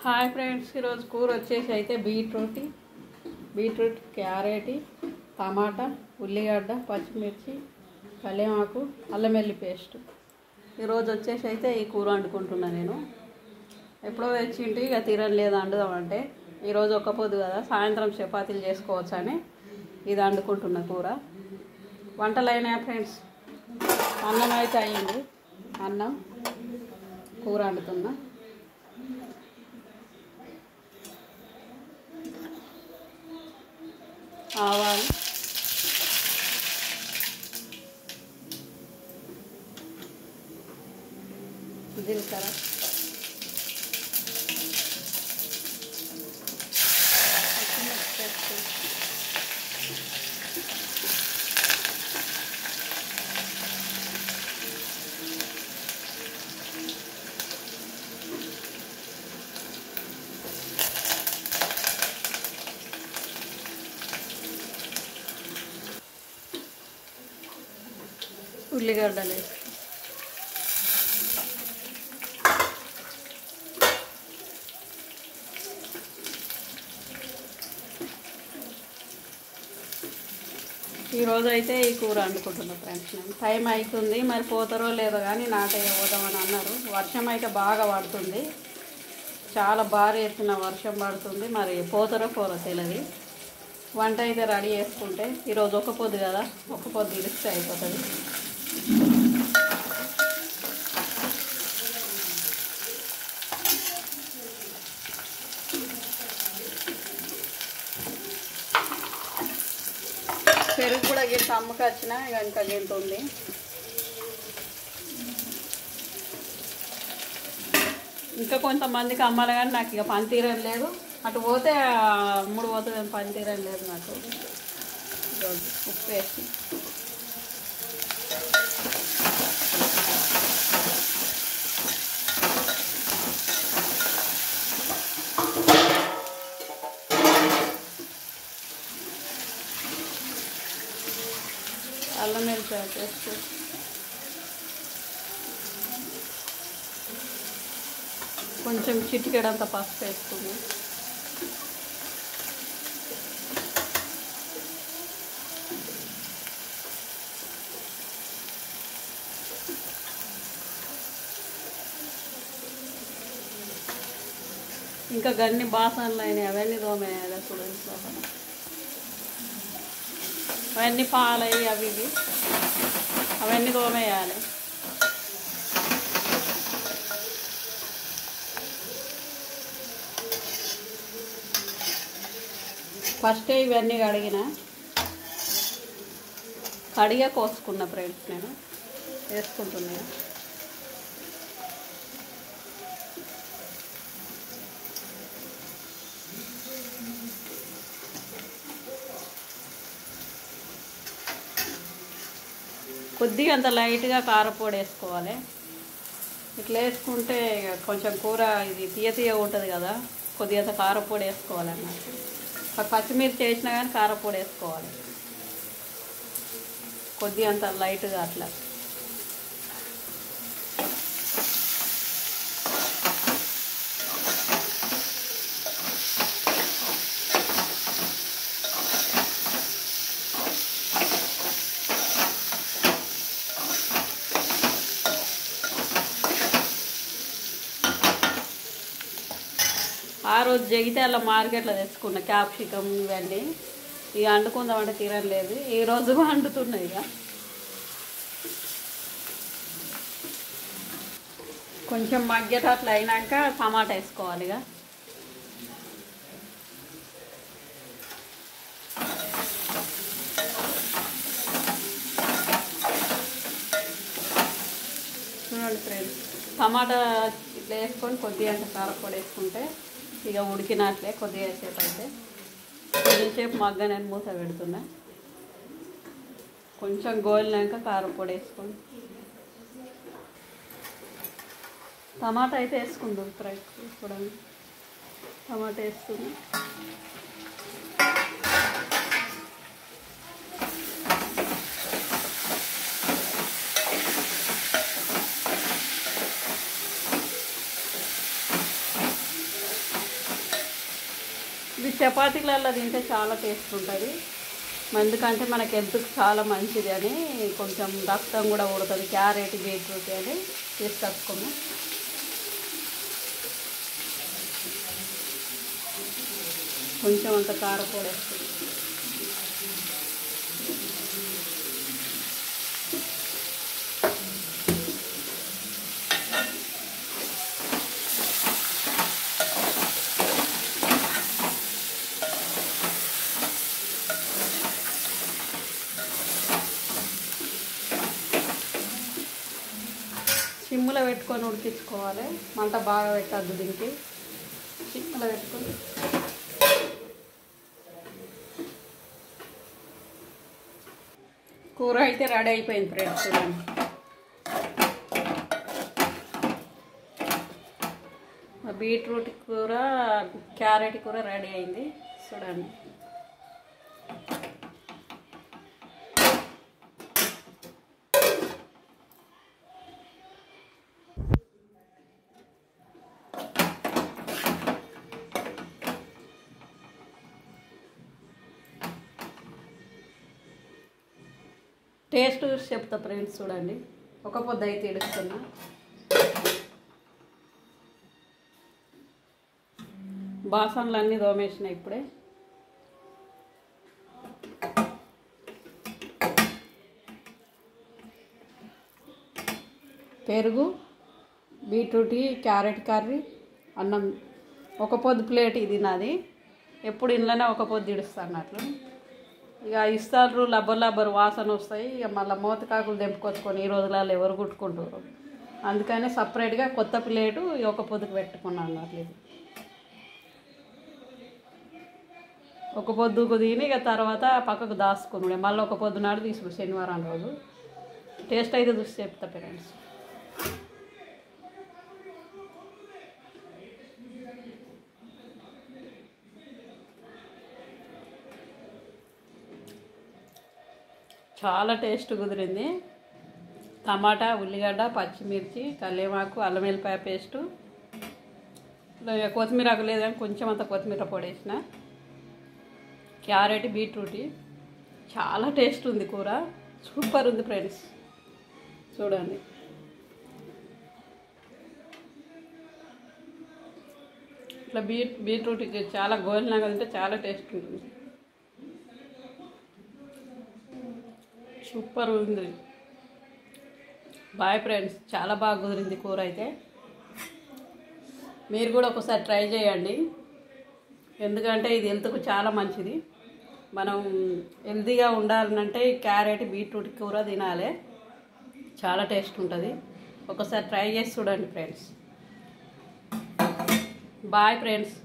Hi friends, ఈరోజు కూర వచ్చేసి అయితే బీట్రూట్, క్యారెట్, టమాటా, ఉల్లిగడ్డ, పచ్చిమిర్చి, కల్యామాకు, అల్లం వెల్లుల్లి పేస్ట్. ఈరోజు వచ్చేసి అయితే ఈ కూర వండుకుంటున్నాను నేను. ఎప్పుడో తెచ్చింటి ఇక తినలేదు వండుదామంటే, ఈరోజు ఒక్క పొద్దు కదా, సాయంత్రం చపాతీలు చేసుకోవచ్చు అని ఇది వండుకుంటున్న కూర. వంటలు అయినాయా ఫ్రెండ్స్? అన్నం అయితే అయ్యింది. అన్నం కూర వండుతున్నా. ఆవాలు, జీలకర్ర, ఉల్లిగడ్డలు వేసి ఈరోజు అయితే ఈ కూర వండుకుంటున్నాం ఫ్రెండ్స్. నేను టైం అవుతుంది, మరి పోతారో లేదో కానీ నాటయ్య పోదామని అన్నారు. వర్షం అయితే బాగా పడుతుంది, చాలా భారీ ఎత్తున వర్షం పడుతుంది. మరి పోతారో తెలియదు. వంట అయితే రెడీ చేసుకుంటే ఈరోజు ఒక పొద్దు కదా, ఒక పొద్దు ఇడిస్తే అయిపోతుంది. పెరుగు కూడా గింత అమ్మకి వచ్చినా ఇంకా గింత ఉంది. ఇంకా కొంతమందికి అమ్మాలి కానీ నాకు ఇక పని తీరని లేదు. అటు పోతే అమ్ముడు పోతుంది, పని తీరని లేదు నాకు. ఉప్పు వేసి అల్లం వెల్లుల్లి పేస్ట్, కొంచెం చిటికెడంత పసుపు వేసుకుంది. ఇంకా గన్ని బాసనలు అయినాయి, అవన్నీ తోమేయాలి. అప్పుడు ఇంట్లో అవన్నీ పాలయ్యి అవి ఇవి అవన్నీ తోమేయాలి. ఫస్టే ఇవన్నీ కడిగా కోసుకున్న ఫ్రెండ్స్. నేను వేసుకుంటున్నాను. కొద్దిగా అంత లైట్గా కారపొడి వేసుకోవాలి. ఇట్లా వేసుకుంటే కొంచెం కూర ఇది తీయ ఉంటుంది కదా, కొద్దిగా అంత కారపొడి వేసుకోవాలి అన్నట్టు. పచ్చిమిర్చి వేసినా కానీ కారపొడి వేసుకోవాలి కొద్దిగా అంత లైట్గా అట్లా. ఆ రోజు జగిత్యాల మార్కెట్లో తెచ్చుకున్న క్యాప్సికమ్ ఇవన్నీ ఇక వండుకుందామంటే తీరలేదు. ఈరోజు వండుతున్నాయి. ఇక కొంచెం మగ్గేటట్లు అయినాక టమాటా వేసుకోవాలి. ఇక చూడండి ఫ్రెండ్స్, టమాటా ఇట్లా వేసుకొని కొద్దిగా అంత కారపొడి వేసుకుంటే ఇక ఉడికినట్లే. కొద్దిగా సేపు అయితే కొద్దిసేపు మగ్గ నేను మూత పెడుతున్నా. కొంచెం గోలినాక కారపొడి వేసుకోండి. టమాటా అయితే వేసుకుందాం ఫ్రెండ్స్. చూడండి, టమాటా వేసుకుని ఇది చపాతీలలో తింటే చాలా టేస్ట్ ఉంటుంది. ఎందుకంటే మనకి హెల్త్కి చాలా మంచిది అని, కొంచెం రక్తం కూడా ఉడుతుంది. క్యారెట్ బీట్రూట్ అని తీసుకొచ్చుకున్నాం. కొంచెం అంత కారపొడి వేస్తుంది. సిమ్లో పెట్టుకొని ఉడికించుకోవాలి. మంట బాగా పెట్టద్దు దీనికి. సిమ్లో పెట్టుకొని కూర అయితే రెడీ అయిపోయింది ఫ్రెండ్స్. చూడండి, బీట్రూట్ కూర క్యారెట్ కూర రెడీ అయింది. చూడండి, టేస్ట్ చూసి చెప్తా ఫ్రెండ్స్. చూడండి, ఒక పొద్దు అయితే ఇడుస్తున్నా. బాసనలు అన్నీ దోమేసిన ఇప్పుడే. పెరుగు, బీట్రూట్, క్యారెట్ కర్రీ, అన్నం. ఒక పొద్దు ప్లేట్ ఇది నాది. ఎప్పుడు ఇంట్లోనే ఒక పొద్దు ఇడుస్తాను అట్లా. ఇక ఇస్తారు లబ్బర్ వాసన వస్తాయి. ఇక మళ్ళీ మోతకాకులు తెంపుకొచ్చుకొని ఈ రోజులలో ఎవరు కుట్టుకుంటారు. అందుకని సపరేట్గా కొత్త ప్లేటు ఒక పొద్దుకు పెట్టుకున్నాను అట్లా. ఒక పొద్దుకు తిని ఇక తర్వాత పక్కకు దాచుకున్నాడు. మళ్ళీ ఒక పొద్దు నాడు తీసుకుడు శనివారం రోజు. టేస్ట్ అయితే చూసి చెప్తా ఫ్రెండ్స్. చాలా టేస్ట్ కుదిరింది. టమాటా, ఉల్లిగడ్డ, పచ్చిమిర్చి, కల్లేమాకు, అల్లం వెల్లిపాయ పేస్టు, కొత్తిమీర ఆకు లేదు కానీ కొంచెం అంత కొత్తిమీర పొడి వేసిన, క్యారెట్, బీట్రూట్. చాలా టేస్ట్ ఉంది కూర. సూపర్ ఉంది ఫ్రెండ్స్. చూడండి, ఇట్లా బీట్రూట్ చాలా గోలినాగా ఉంటే చాలా టేస్ట్ ఉంటుంది. సూపర్ ఉంది. Boy friends. చాలా బాగా కుదిరింది కూర అయితే. మీరు కూడా ఒకసారి ట్రై చేయండి. ఎందుకంటే ఇది హెల్త్కు చాలా మంచిది. మనం హెల్తీగా ఉండాలంటే క్యారెట్, బీట్రూట్ కూర తినాలి. చాలా టేస్ట్ ఉంటుంది. ఒకసారి ట్రై చేసి చూడండి ఫ్రెండ్స్. Bye friends.